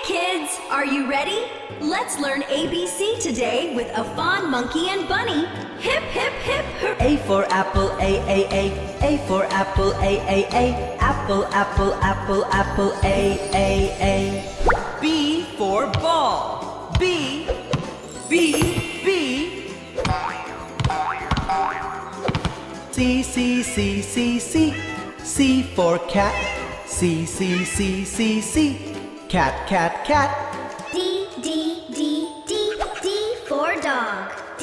kids, are you ready? Let's learn ABC today with Affan, Monkey and Bunny. Hip, hip, hip, hip. A for apple, A. A for apple, A. Apple, apple, apple, apple, A. B for ball, B. C. C for cat, C. Cat. D for dog. D,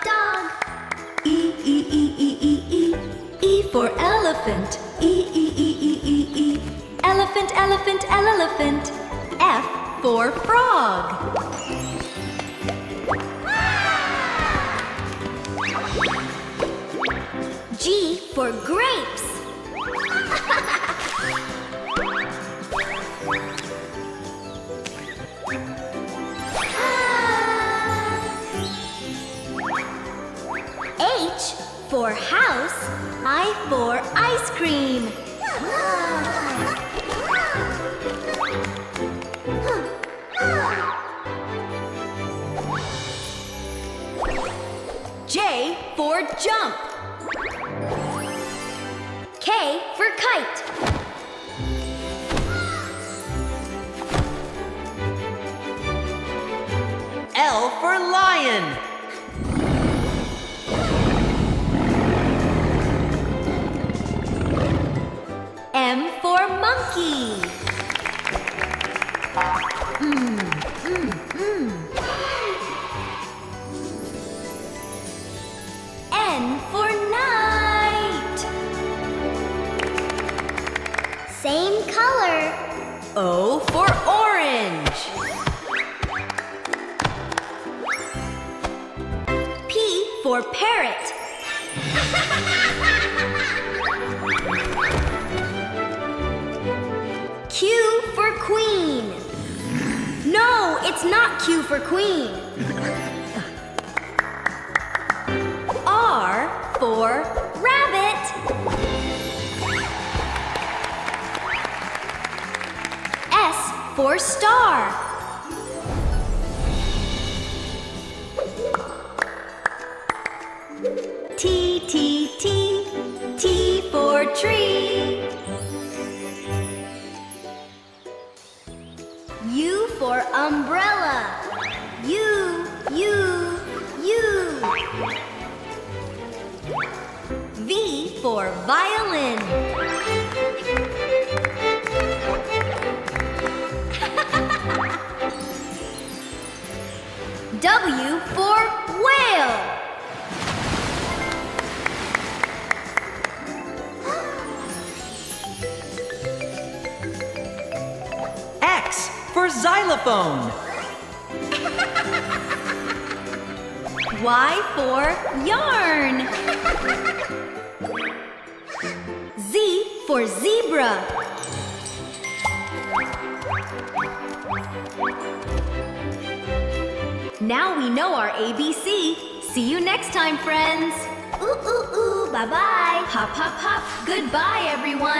dog. E for elephant. E. Elephant. F for frog. G for grapes. H for house. I for ice cream. J for jump. K for kite. L for lion, M for monkey. N for night. Same color. O for orange. P for parrot. Q for queen. No, it's not Q for queen. R for rabbit. S for star. T for tree. U for umbrella. U. V for violin. W for whale. X for xylophone, Y for yarn. Z for zebra. Now we know our ABC. See you next time, friends. Ooh, bye-bye. Hop, hop, hop. Goodbye, everyone.